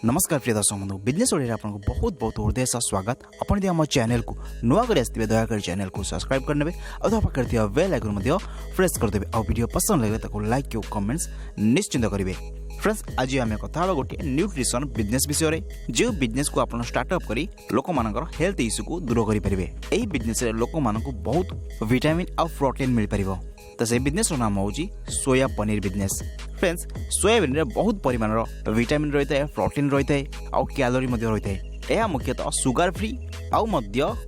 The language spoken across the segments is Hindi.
नमस्कार प्रिय दर्शक बंधु बिजनेस ओडिया आपको बहुत बहुत हृदय से स्वागत। आपण आम चैनल को नुआ कर आसते दयाकोरी चैनल को सब्सक्राइब करने और पाखे बेल आइकन प्रेस करदे और वीडियो पसंद लगे लाइक और कमेंट्स निश्चिंत करेंगे। फ्रेंड्स आज आम कथा गोटे न्यूट्रिशन बिजनेस विषय जो बिजनेस को आप स्टार्टअप करी लोक मान हेल्थ इश्यू को दूर करेंगे। यही बिजनेस लोक मान बहुत विटामिन और प्रोटीन मिल पार। तो से बिजनेस नाम हूँ सोया पनीर बिजनेस। फ्रेंड्स सोयाबीन रे बहुत परिमाण विटामिन रही है, प्रोटीन रही है और कैलोरी रही है। यह मुख्यतः सुगर फ्री आउ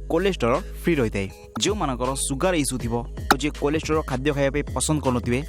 कोलेस्टेरोल फ्री रही है। जो मानकर सुगर इश्यू थी जे कोलेस्टेरोल खाद्य खाया पसंद करुवे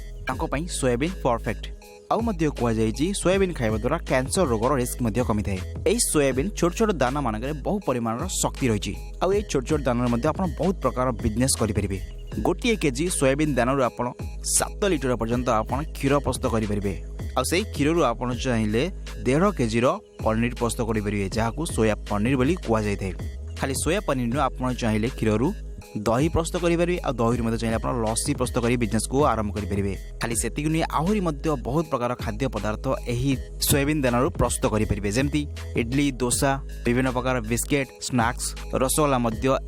सोयाबीन परफेक्ट। आउ कहुई सोयाबीन खाइबा द्वारा कैंसर रोगर रिस्क कमी थाए। यही सोयाबीन छोट छोट दाना मानक बहुत परिमाण शक्ति रही है। छोट छोट दाना बहुत प्रकार बिजनेस करेंगे। गोटे केजी सोयाबीन दाना आप 7 लिटर पर्यंत आप क्षीर प्रस्तुत करेंगे। से क्षीर आप चाहिए 1.5 केजी पनीर प्रस्तुत करेंगे जहाँ सोया पनीर बोली कहुई। खाली सोया पनीर आप चाहिए क्षीर दही प्रस्तुत करेंगे और दही चाहिए आप लस्सी प्रस्तुत कर बिजनेस को आरंभ करेंगे। खाली से आहरी बहुत प्रकार खाद्य पदार्थ यही सोयाबीन दाना प्रस्तुत करेंगे जमती इडली डोसा विभिन्न प्रकार बिस्केट स्नैक्स रसगोल्ला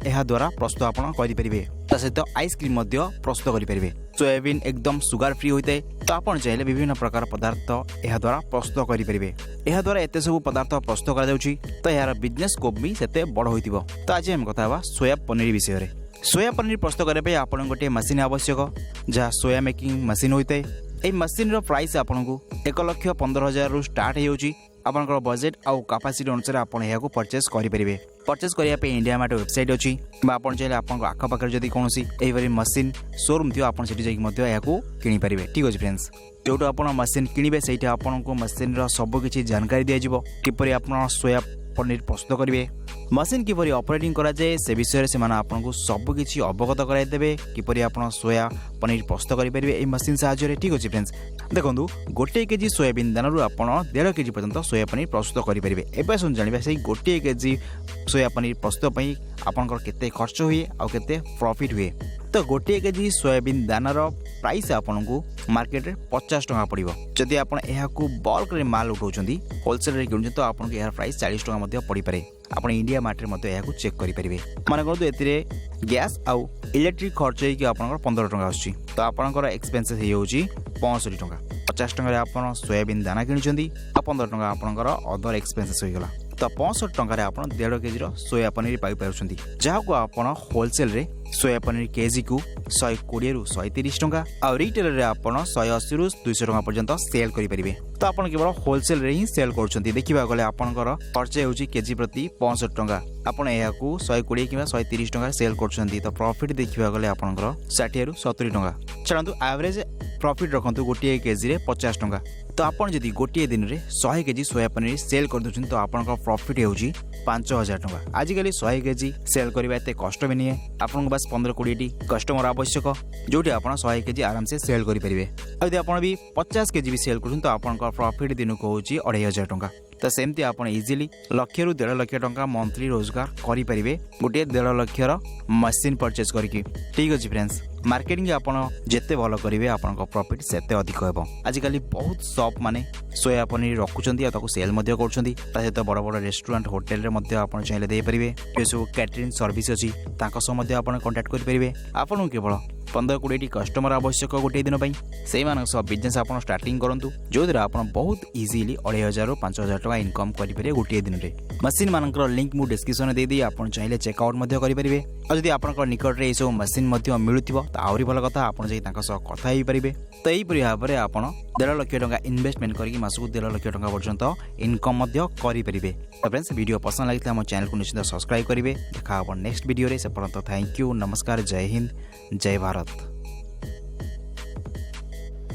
यह द्वारा प्रस्तुत आप करेंगे। सहित आइसक्रीम प्रस्तुत करेंगे। सोयाबीन एकदम सुगर फ्री होता है तो आप चाहिए विभिन्न प्रकार पदार्थ यह द्वारा प्रस्तुत करेंगे। यह द्वारा एत सब पदार्थ प्रस्तुत कर यार बिजनेस को भी से बड़ हो। तो आज हम कथा सोया पनीर विषय में। सोया पनीर प्रस्तुत करने आप गोटे मशीन आवश्यक जहाँ सोया मेकिंग मशीन होता है। यह मशीन प्राइस आपको 1,15,000 रु स्टार्ट हो बजेट आउ कैपेसिटी अनुसार आप परचेस करेंगे। परचेस करने इंडिया मार्ट वेबसाइट अच्छी आप चाहिए आपको आखपाखे जब कौन यही मशीन शोरूम थी आप किनीपारे। ठीक अच्छे फ्रेंड्स जो आप मशीन किणवे से आपको मशीन सबकि जानकारी दिज्व किपर आप सोया पनीर प्रस्तुत करेंगे। मशीन किपरि ऑपरेटिंग करा जाए से विषय से आपको सबकि अवगत कराइदेवे किपरि आप सोया पनीर प्रस्तुत करेंगे मशीन साहाय्य। ठीक अच्छे फ्रेंड्स देखो गोटे केजी सोयाबीन दाना आप 1.5 केजी पर्यंत सोया पनीर प्रस्तुत करेंगे। एवं सुन जाना से गोटे केजी सोया पनीर प्रस्तुत आपंकर केते खर्च हुए और केते प्रॉफिट हुए। तो गोटे केजी सोयाबीन दानार प्राइस आपको मार्केट में 50 टଙ୍କା पड़ो। जदि आप बल्क रे माल उठाउछंती होलसेल रे किणुछंती तो आपको यार प्राइस 40 टଙ୍କା पड़ पारे। आप इंडिया मार्ट में चेक करेंगे। मन कहूँ ए गैस आउ इलेक्ट्रिक खर्च हो 15 टଙ୍କା आसुची तो आपंकर एक्सपेंसेस हो 65 टଙ୍କା। 50 टଙ୍କା आप सोयाबीन दाना किणुछंती आ 15 टଙ୍କା आपंकर अदर एक्सपेंसेस होगला। तो 65 टଙ୍କା आप 1.5 केजी सोया पनीर पाई जहाँ को आप होलसेल रे सोया पनीर केजी को 120 रु 130 टଙ୍କା और रिटेल रे आप 180 रु 200 टଙ୍କା पर्यंत सेल करेंगे। तो आप केवल होलसेल रे ही सेल कर देखा गले आपंकर खर्च हो केजी प्रति 65 टଙ୍କା आपड़ यह 120 कि 130 टଙ୍କା सेल कर। तो प्रॉफिट देखा गले आपंकर 60 रु 70 टଙ୍କା चलतु एवरेज प्रॉफिट रखु गोटे केजी रे 50 टଙ୍କା। तो आपड़ जदि गोटे दिन में 100 केजी सोया पनीर सेल कर दूसरी तो आप प्रॉफिट हो 5,000 टଙ୍କା। आजिकल 100 केजी सेल करवा एत कष्ट भी नहीं है। आपको बस 15-20 कस्टमर आवश्यक जो आप 100 केजी आराम से सेल करेंगे। यदि आप 50 केजी भी सेल कर तो आप प्रॉफिट दिन को हो 2,500 टଙ୍କା। तो सेमती आप इजिली 1,00,000 रु 1.5 लाख टଙ୍କା मंथली रोजगार करेंगे गोटे 1.5 लाख मशीन परचेज करके। ठीक अच्छे फ्रेंड्स मार्केटिंग आप जिते भल करेंगे आप प्रॉफिट से अधिक हो। आजिकल बहुत शॉप माने सोया पनीर रखुंट सेल कर सहित बड़ बड़ रेस्टोरेंट होटेल आप चाहिए देपारे। ये सब कैटरिंग सर्विस अच्छी कंटाक्ट करेंगे। आपको केवल 15-20 कस्टमर आवश्यक गोटे दिन से बिजनेस आप स्टार्टिंग करूँ जो द्वारा आप बहुत इजिली 2,500 रु 5,000 टଙ୍କା इनकम करेंगे गोटे दिन में। मशीन मान लिंक मुझे डिस्क्रिप्शन देदी आप चाहिए चेकआउट करेंगे। और जब आप निकट में यह मशीन मिलू तो आहरी भल कथा आप कथा पारे। तो यहीपरि भाव में आप 1.5 लाख टଙ୍କା इन्वेस्टमेंट करके मासक 1.5 लाख टଙ୍କା पर्यंत इनकम करेंगे। तो फ्रेंड्स वीडियो पसंद लगी आम चैनल को निश्चित सब्सक्राइब करेंगे। देखा नेक्स्ट वीडियो से पर्यंत थैंक यू नमस्कार जय हिंद जय भारत।